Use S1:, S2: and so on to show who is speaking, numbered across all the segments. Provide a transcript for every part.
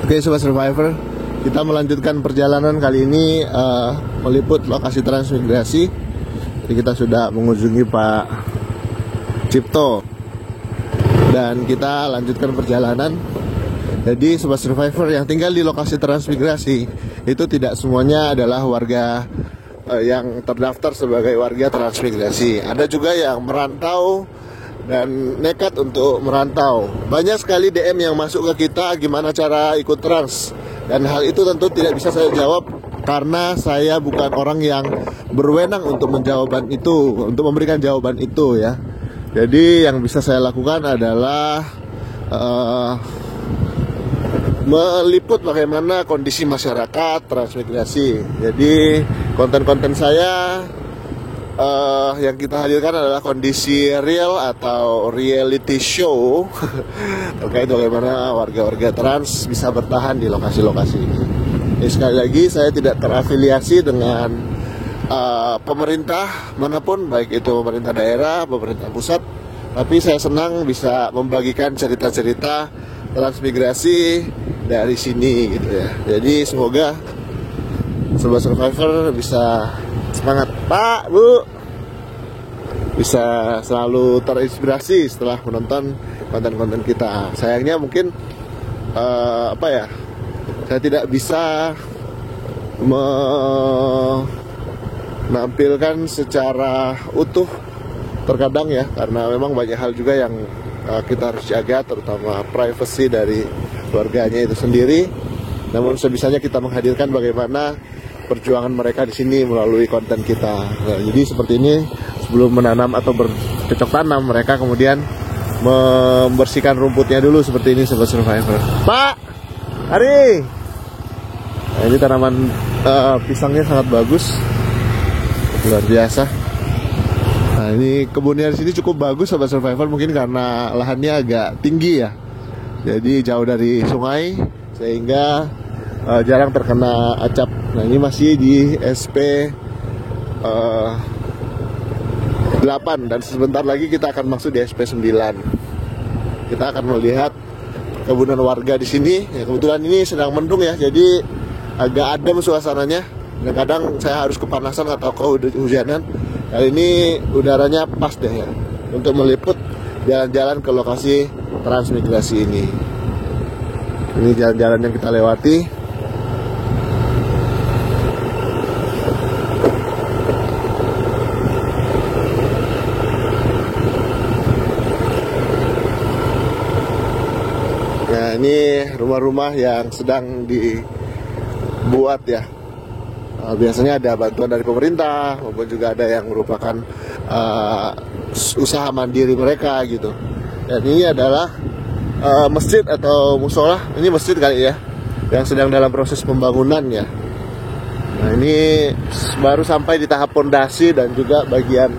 S1: Oke Sobat Survivor, kita melanjutkan perjalanan kali ini meliput lokasi transmigrasi. Jadi kita sudah mengunjungi Pak Cipto dan kita lanjutkan perjalanan. Jadi Sobat Survivor yang tinggal di lokasi transmigrasi itu tidak semuanya adalah warga yang terdaftar sebagai warga transmigrasi. Ada juga yang merantau dan nekat untuk merantau. Banyak sekali DM yang masuk ke kita gimana cara ikut trans. Dan hal itu tentu tidak bisa saya jawab karena saya bukan orang yang berwenang untuk menjawaban itu, untuk memberikan jawaban itu ya. Jadi yang bisa saya lakukan adalah meliput bagaimana kondisi masyarakat transmigrasi. Jadi konten-konten saya yang kita hadirkan adalah kondisi real atau reality show terkait bagaimana warga-warga trans bisa bertahan di lokasi-lokasi ini. Sekali lagi saya tidak terafiliasi dengan pemerintah manapun, baik itu pemerintah daerah, pemerintah pusat. Tapi saya senang bisa membagikan cerita-cerita transmigrasi dari sini gitu ya. Jadi semoga Sobat Survivor bisa semangat, Pak, Bu, bisa selalu terinspirasi setelah menonton konten-konten kita. Sayangnya mungkin saya tidak bisa menampilkan secara utuh terkadang ya, karena memang banyak hal juga yang kita harus jaga, terutama privasi dari keluarganya itu sendiri. Namun sebisanya kita menghadirkan bagaimana perjuangan mereka di sini melalui konten kita. Nah, jadi seperti ini sebelum menanam atau bercocok tanam, mereka kemudian membersihkan rumputnya dulu seperti ini Sobat Survivor. Pak, Ari. Nah, ini tanaman pisangnya sangat bagus, luar biasa. Nah, ini kebunnya di sini cukup bagus Sobat Survivor, mungkin karena lahannya agak tinggi ya. Jadi jauh dari sungai sehingga jarang terkena acap. Nah, ini masih di SP 8 dan sebentar lagi kita akan masuk di SP 9. Kita akan melihat kebunan warga di sini. Ya, kebetulan ini sedang mendung ya, jadi agak adem suasananya. Dan kadang saya harus kepanasan atau kehujanan. Kali ini udaranya pas deh ya untuk meliput jalan-jalan ke lokasi transmigrasi ini. Ini jalan-jalan yang kita lewati. Nah, ini rumah-rumah yang sedang dibuat ya. Biasanya ada bantuan dari pemerintah maupun juga ada yang merupakan usaha mandiri mereka gitu. Dan ini adalah masjid atau musola. Ini masjid kali ya, yang sedang dalam proses pembangunan ya. Nah, ini baru sampai di tahap pondasi dan juga bagian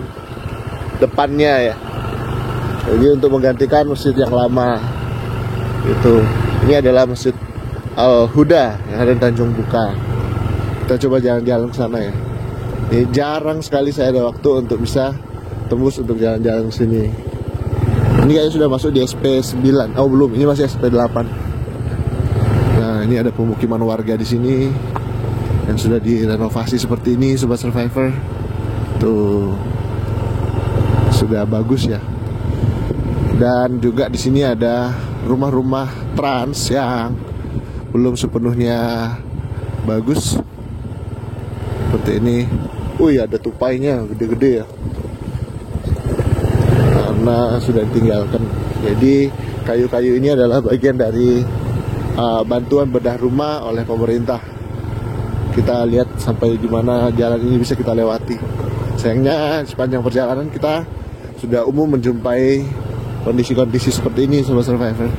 S1: depannya ya. Jadi untuk menggantikan masjid yang lama. Itu, ini adalah Masjid Al-Huda yang ada di Tanjung Buka. Kita coba jalan-jalan ke sana ya. Ini jarang sekali saya ada waktu untuk bisa tembus untuk jalan-jalan ke sini. Ini kayaknya sudah masuk di SP 9. Oh belum, ini masih SP 8. Nah, ini ada pemukiman warga di sini yang sudah direnovasi seperti ini Sobat Survivor. Tuh, sudah bagus ya. Dan juga di sini ada rumah-rumah trans yang belum sepenuhnya bagus. Seperti ini. Wih, ada tupainya gede-gede ya. Karena sudah ditinggalkan. Jadi kayu-kayu ini adalah bagian dari bantuan bedah rumah oleh pemerintah. Kita lihat sampai di mana jalan ini bisa kita lewati. Sayangnya sepanjang perjalanan kita sudah umum menjumpai kondisi-kondisi seperti ini Sobat Survivor.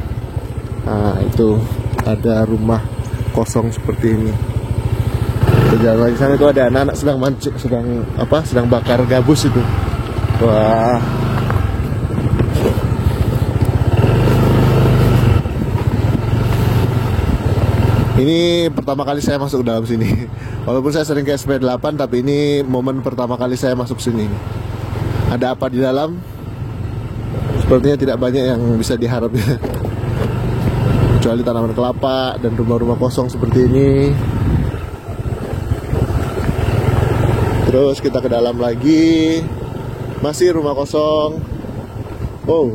S1: Nah, itu ada rumah kosong seperti ini. Jalan lagi sana itu ada anak-anak sedang mancing, sedang bakar gabus itu. Wah. Ini pertama kali saya masuk ke dalam sini. Walaupun saya sering ke SP 8, tapi ini momen pertama kali saya masuk sini. Ada apa di dalam? Sepertinya tidak banyak yang bisa diharap ya. kecuali tanaman kelapa dan rumah-rumah kosong seperti ini. Terus kita ke dalam lagi, masih rumah kosong. Oh,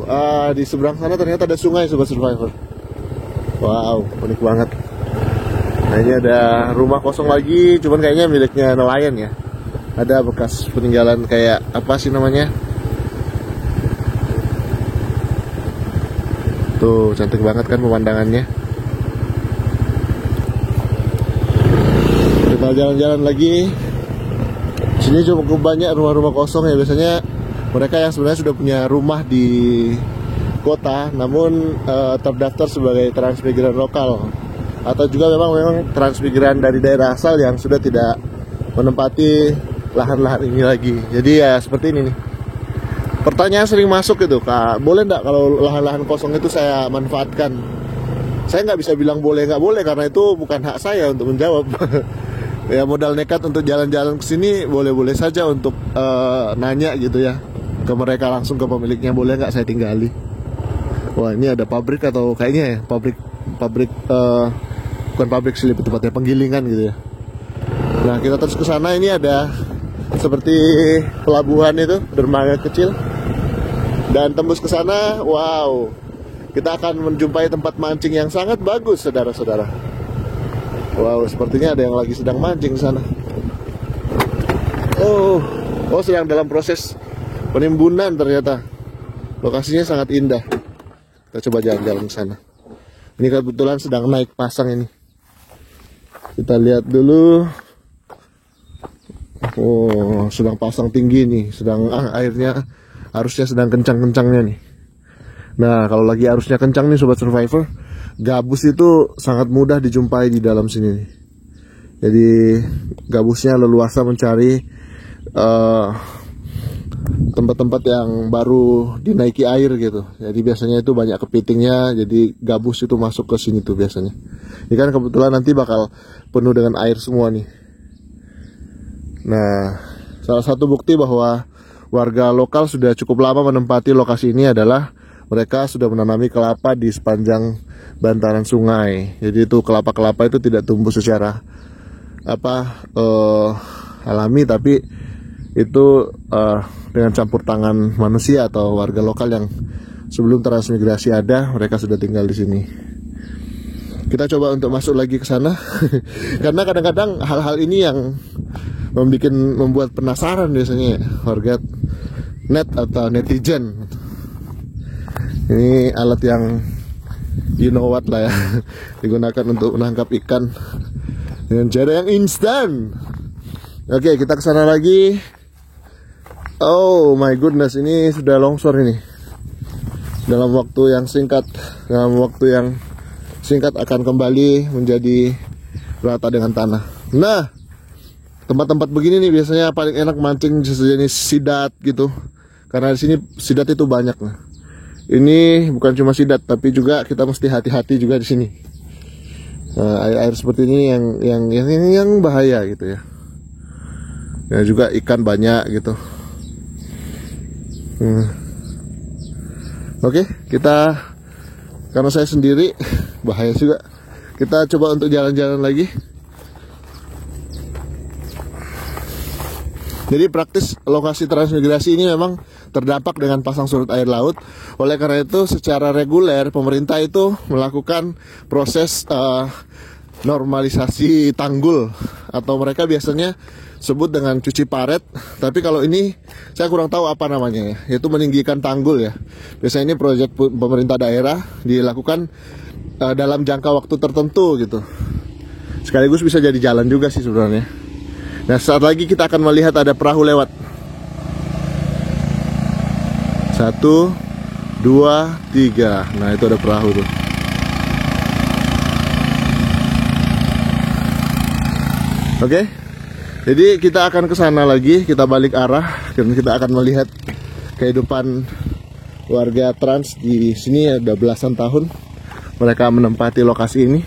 S1: di seberang sana ternyata ada sungai, Sobat Survivor. Wow, unik banget. Nah, ini ada rumah kosong lagi, cuman kayaknya miliknya nelayan ya. Ada bekas peninggalan kayak apa sih namanya? Tuh, cantik banget kan pemandangannya. Kita jalan-jalan lagi. Sini cukup banyak rumah-rumah kosong ya. Biasanya mereka yang sebenarnya sudah punya rumah di kota, namun terdaftar sebagai transmigran lokal, atau juga memang transmigran dari daerah asal yang sudah tidak menempati lahan-lahan ini lagi. Jadi ya seperti ini nih. Pertanyaan sering masuk gitu, Kak, boleh nggak kalau lahan-lahan kosong itu saya manfaatkan? Saya nggak bisa bilang boleh nggak boleh, karena itu bukan hak saya untuk menjawab. Ya modal nekat untuk jalan-jalan ke sini, boleh-boleh saja untuk nanya gitu ya ke mereka langsung, ke pemiliknya, boleh nggak saya tinggali. Wah, ini ada pabrik atau kayaknya ya pabrik bukan pabrik sih, lebih tepatnya penggilingan gitu ya. Nah, kita terus ke sana, ini ada seperti pelabuhan itu, dermaga kecil. Dan tembus ke sana, wow, kita akan menjumpai tempat mancing yang sangat bagus, saudara-saudara. Wow, sepertinya ada yang lagi sedang mancing di sana. Oh, sedang dalam proses penimbunan ternyata. Lokasinya sangat indah. Kita coba jalan-jalan ke sana. Ini kebetulan sedang naik pasang ini. Kita lihat dulu. Oh, sedang pasang tinggi nih. Sedang airnya arusnya sedang kencang-kencangnya nih. Nah, kalau lagi arusnya kencang nih, Sobat Survivor, gabus itu sangat mudah dijumpai di dalam sini nih. Jadi gabusnya leluasa mencari tempat-tempat yang baru dinaiki air gitu. Jadi biasanya itu banyak kepitingnya, jadi gabus itu masuk ke sini tuh biasanya. Ini kan kebetulan nanti bakal penuh dengan air semua nih. Nah, salah satu bukti bahwa warga lokal sudah cukup lama menempati lokasi ini adalah mereka sudah menanami kelapa di sepanjang bantaran sungai. Jadi itu kelapa-kelapa itu tidak tumbuh secara alami, tapi itu dengan campur tangan manusia atau warga lokal yang sebelum transmigrasi ada, mereka sudah tinggal di sini. Kita coba untuk masuk lagi ke sana. Karena kadang-kadang hal-hal ini yang membuat penasaran biasanya warga net atau netizen. Ini alat yang you know what lah ya, digunakan untuk menangkap ikan dengan cara yang instan. Oke, kita kesana lagi. Oh my goodness, ini sudah longsor ini. Dalam waktu yang singkat akan kembali menjadi rata dengan tanah. Nah, tempat-tempat begini nih biasanya paling enak mancing sejenis sidat gitu, karena di sini sidat itu banyak. Nah, ini bukan cuma sidat, tapi juga kita mesti hati-hati juga di sini. Air-air seperti ini yang bahaya gitu ya. Ya juga ikan banyak gitu. Oke, kita, karena saya sendiri bahaya juga. Kita coba untuk jalan-jalan lagi. Jadi praktis lokasi transmigrasi ini memang terdampak dengan pasang surut air laut. Oleh karena itu secara reguler pemerintah itu melakukan proses normalisasi tanggul, atau mereka biasanya sebut dengan cuci paret. Tapi kalau ini saya kurang tahu apa namanya ya, yaitu meninggikan tanggul ya. Biasanya ini proyek pemerintah daerah dilakukan dalam jangka waktu tertentu gitu. Sekaligus bisa jadi jalan juga sih sebenarnya. Nah, saat lagi kita akan melihat ada perahu lewat. 1, 2, 3. Nah, itu ada perahu tuh. Oke. Jadi kita akan ke sana lagi, kita balik arah dan kita akan melihat kehidupan warga trans di sini. Ada belasan tahun mereka menempati lokasi ini.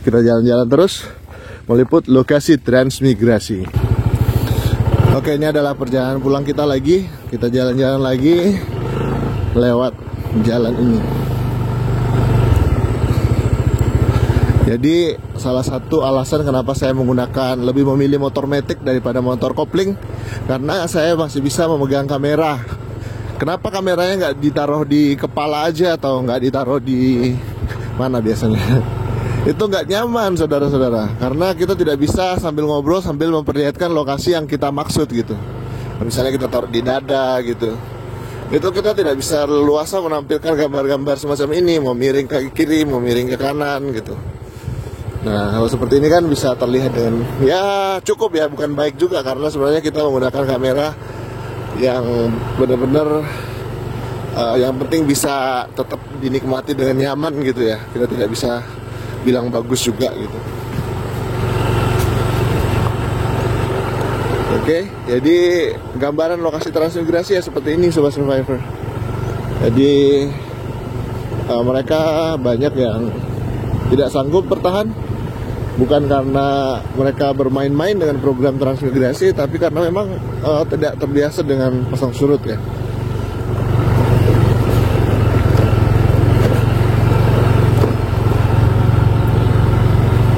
S1: Kita jalan-jalan terus meliput lokasi transmigrasi. Oke, ini adalah perjalanan pulang kita lagi. Kita jalan-jalan lagi lewat jalan ini. Jadi salah satu alasan kenapa saya lebih memilih motor matic daripada motor kopling, karena saya masih bisa memegang kamera. Kenapa kameranya nggak ditaruh di kepala aja atau nggak ditaruh di mana biasanya? Itu nggak nyaman, saudara-saudara, karena kita tidak bisa sambil ngobrol sambil memperlihatkan lokasi yang kita maksud gitu. Misalnya kita taruh di dada gitu, itu kita tidak bisa leluasa menampilkan gambar-gambar semacam ini, mau miring ke kiri, mau miring ke kanan gitu. Nah, kalau seperti ini kan bisa terlihat dengan ya cukup ya, bukan baik juga, karena sebenarnya kita menggunakan kamera yang benar-benar yang penting bisa tetap dinikmati dengan nyaman gitu ya. Kita tidak bisa bilang bagus juga gitu. Oke, jadi gambaran lokasi transmigrasi ya seperti ini, Sobat Survivor. Jadi mereka banyak yang tidak sanggup bertahan, bukan karena mereka bermain-main dengan program transmigrasi, tapi karena memang tidak terbiasa dengan pasang surut ya.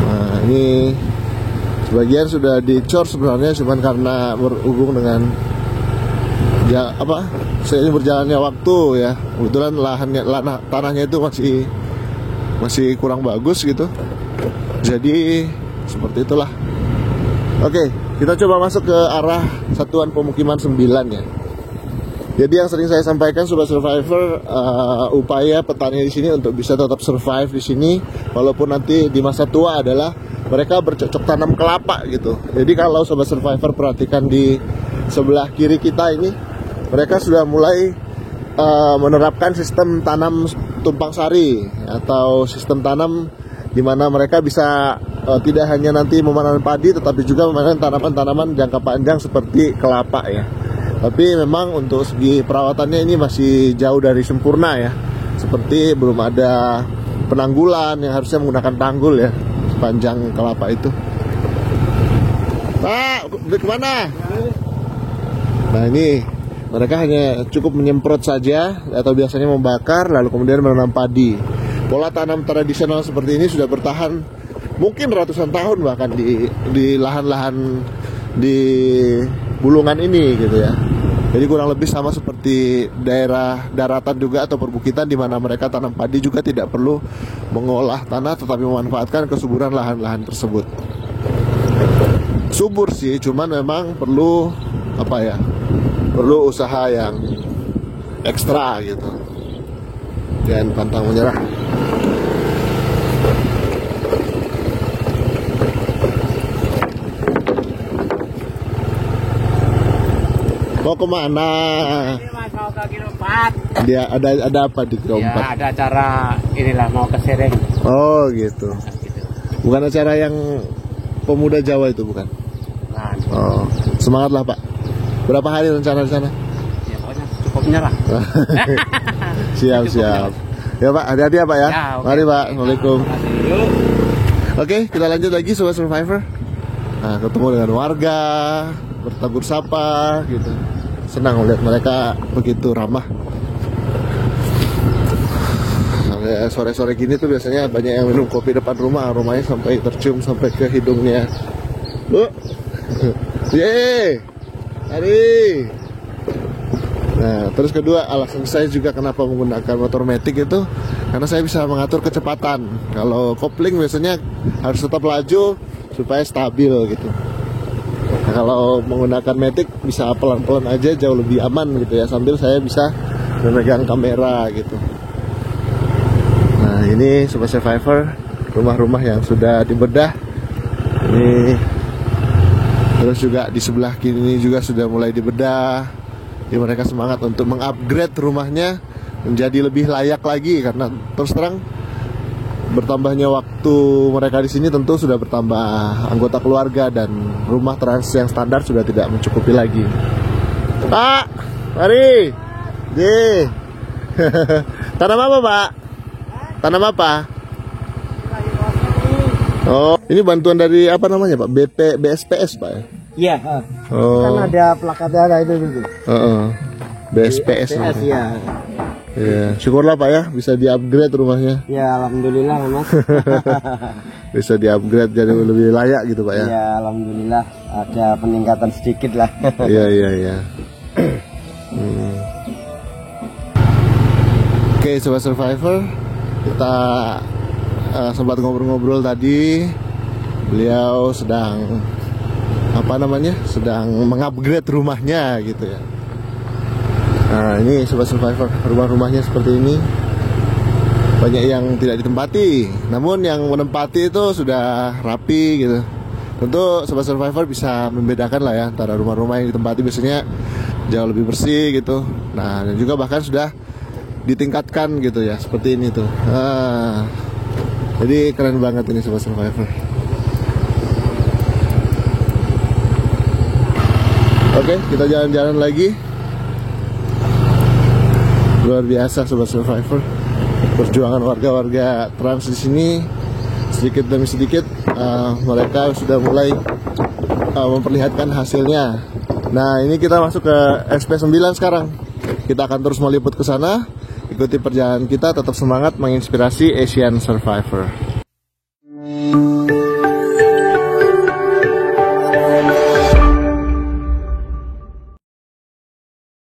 S1: Nah, ini sebagian sudah dicor sebenarnya, cuman karena berhubung dengan seiring berjalannya waktu ya, kebetulan tanahnya itu masih kurang bagus gitu. Jadi seperti itulah. Oke, kita coba masuk ke arah Satuan Pemukiman 9 ya. Jadi yang sering saya sampaikan, Sobat Survivor, upaya petani di sini untuk bisa tetap survive di sini, walaupun nanti di masa tua, adalah mereka bercocok tanam kelapa gitu. Jadi kalau Sobat Survivor perhatikan di sebelah kiri kita ini, mereka sudah mulai menerapkan sistem tanam tumpang sari atau sistem tanam di mana mereka bisa tidak hanya nanti memanen padi, tetapi juga memanen tanaman-tanaman jangka panjang seperti kelapa ya. Tapi memang untuk segi perawatannya ini masih jauh dari sempurna ya. Seperti belum ada penanggulan yang harusnya menggunakan tanggul ya sepanjang kelapa itu. Pak, kemana? Nah ini mereka hanya cukup menyemprot saja atau biasanya membakar lalu kemudian menanam padi. Pola tanam tradisional seperti ini sudah bertahan mungkin ratusan tahun bahkan di lahan-lahan di bulungan ini gitu ya. Jadi kurang lebih sama seperti daerah daratan juga atau perbukitan, di mana mereka tanam padi juga tidak perlu mengolah tanah tetapi memanfaatkan kesuburan lahan-lahan tersebut. Subur sih, cuman memang perlu perlu usaha yang ekstra gitu. Jangan pantang menyerah. Mau kemana?
S2: Ini Mas, mau ke Kilo 4.
S1: Dia ada apa di Kilo 4?
S2: Ya, ada acara inilah, mau ke Sereng.
S1: Oh gitu. Bukan acara yang pemuda Jawa itu, bukan?
S2: Nah,
S1: Oh, semangatlah Pak. Berapa hari rencana di sana?
S2: ya pokoknya cukupnya lah.
S1: Siap. Ya Pak, hati-hati ya Pak ya.
S2: Ya, oke.
S1: Mari Pak, Assalamualaikum.
S2: Yuk.
S1: Oke, kita lanjut lagi Sobat Survivor. Nah, ketemu dengan warga, bertegur sapa gitu. Senang melihat mereka begitu ramah. Sore-sore gini tuh biasanya banyak yang minum kopi depan rumah, aromanya sampai tercium sampai ke hidungnya. Bu, ye, hari. Nah, terus kedua, alasan saya juga kenapa menggunakan motor matic itu karena saya bisa mengatur kecepatan. Kalau kopling biasanya harus tetap laju supaya stabil gitu. Nah, kalau menggunakan matic bisa pelan-pelan aja, jauh lebih aman gitu ya, sambil saya bisa memegang kamera gitu. Nah, ini Sobat Survivor, rumah-rumah yang sudah dibedah. Ini terus juga di sebelah kiri juga sudah mulai dibedah. Jadi mereka semangat untuk mengupgrade rumahnya menjadi lebih layak lagi, karena terus terang bertambahnya waktu mereka di sini tentu sudah bertambah anggota keluarga dan rumah yang standar sudah tidak mencukupi lagi. Pak, mari. Tanam apa Pak? Tanam apa? Oh, ini bantuan dari apa namanya Pak? BSPS Pak ya?
S2: Iya.
S1: Oh.
S2: Kan ada plakatnya ada itu gitu.
S1: BSPS
S2: ya.
S1: Ya, syukurlah Pak ya bisa di-upgrade rumahnya.
S2: Ya, alhamdulillah Mas.
S1: bisa di-upgrade jadi lebih layak gitu Pak ya.
S2: Iya, alhamdulillah ada peningkatan sedikit lah.
S1: Iya. Oke, Sobat Survivor, kita sempat ngobrol-ngobrol tadi. Beliau sedang sedang mengupgrade rumahnya gitu ya. Nah ini Sobat Survivor, rumah-rumahnya seperti ini. Banyak yang tidak ditempati, namun yang menempati itu sudah rapi gitu. Tentu Sobat Survivor bisa membedakan lah ya antara rumah-rumah yang ditempati biasanya jauh lebih bersih gitu. Nah dan juga bahkan sudah ditingkatkan gitu ya, seperti ini tuh. Jadi keren banget ini Sobat Survivor. Oke, kita jalan-jalan lagi. Luar biasa Sobat Survivor. Perjuangan warga-warga Trans di sini sedikit demi sedikit mereka sudah mulai memperlihatkan hasilnya. Nah, ini kita masuk ke SP9 sekarang. Kita akan terus meliput ke sana. Ikuti perjalanan kita, tetap semangat menginspirasi Asian Survivor.